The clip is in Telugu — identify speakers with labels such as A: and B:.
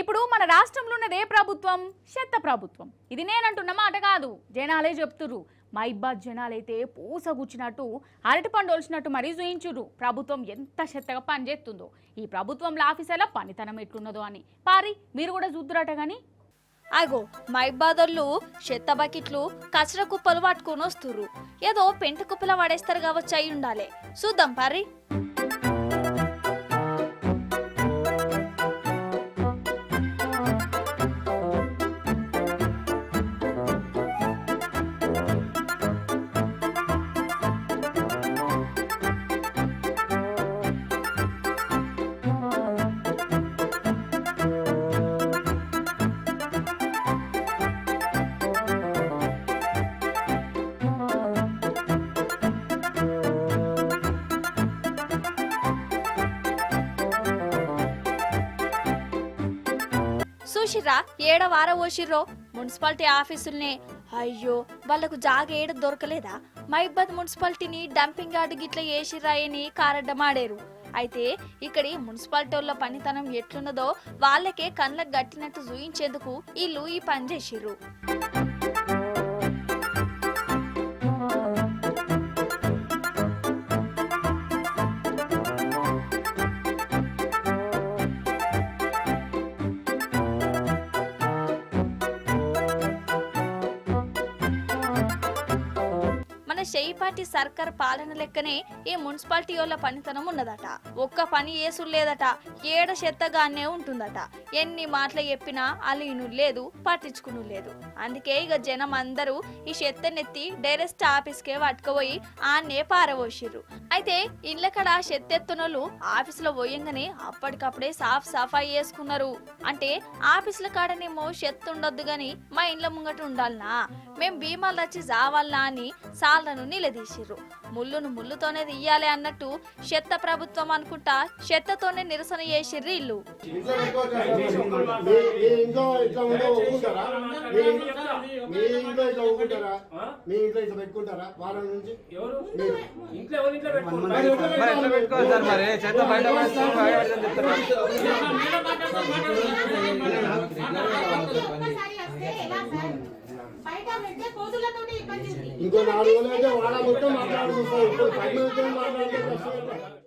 A: ఇప్పుడు మన రాష్ట్రంలో ఉన్నదే ప్రభుత్వం చెత్త ప్రభుత్వం. ఇది నేనంటున్న మాట కాదు, జనాలే చెప్తురు. మైబాద్ జనాలైతే పూసగుచ్చినట్టు అరటి పండోల్చినట్టు మరీ చూయించురు ప్రభుత్వం ఎంత చెత్తగా పనిచేస్తుందో, ఈ ప్రభుత్వంలో ఆఫీసర్ల పనితనం ఎట్లున్నదో అని. పారి మీరు కూడా చూద్దురట గాని.
B: అగో మైబాదోళ్ళు చెత్త బకెట్లు కచర కుప్పలు పట్టుకొని వస్తుర్రు. ఏదో పెంట కుప్పల పడేస్తారు కావచ్చు, అయి ఉండాలి. చూద్దాం పారి. చూసిర్రా ఏడ వార పోసిర్రో మున్సిపాలిటీ ఆఫీసుల్నే. అయ్యో వాళ్లకు జాగ ఏడ దొరకలేదా? మైబాద్ మున్సిపాలిటీని డంపింగ్ యార్డ్ గిట్ల వేసిర్రాయని కారడ్డమాడారు. అయితే ఇక్కడి మున్సిపాలిటీ వాళ్ళ పనితనం ఎట్లున్నదో వాళ్ళకే కళ్ళకు గట్టినట్టు చూయించేందుకు వీళ్ళు ఈ పని చేసిర్రు. చేయిపాటి సర్కార్ పాలన లెక్కనే ఈ మున్సిపాలిటీ వాళ్ళ పనితనం ఉన్నదట. ఒక్క పని ఏసులు లేదట, ఏడ చెత్తగానే ఉంటుందట. ఎన్ని మాటలు చెప్పినా అలీను లేదు, పట్టించుకును లేదు. అందుకే ఇక జనం అందరూ ఈ చెత్తనెత్తి డైరెక్ట్ ఆఫీస్కే పట్టుకుపోయి ఆన్నే పారబోసిర్రు. అయితే ఇళ్ళకడ చెత్తెత్తునోళ్ళు ఆఫీసులో పోయంగానే అప్పటికప్పుడే సఫాయి చేసుకున్నారు. అంటే ఆఫీసుల కాడనేమో చెత్త ఉండొద్దు గాని మా ఇండ్ల ముంగట ఉండాలనా, మేం భీమాలు వచ్చి జావాలనా అని సాళ్లను నిలదీసిర్రు. ముళ్ళును ముళ్ళుతోనే తీయాలి అన్నట్టు చెత్త ప్రభుత్వం అనుకుంటా చెత్తతోనే నిరసన చేసిర్రు ఇల్లు.
C: ఇంకో 4 రోజులు అయితే వాడ మొత్తం మాట్లాడుకుంటాం. ఇప్పుడు 10 నిమిషాలు మాట్లాడితే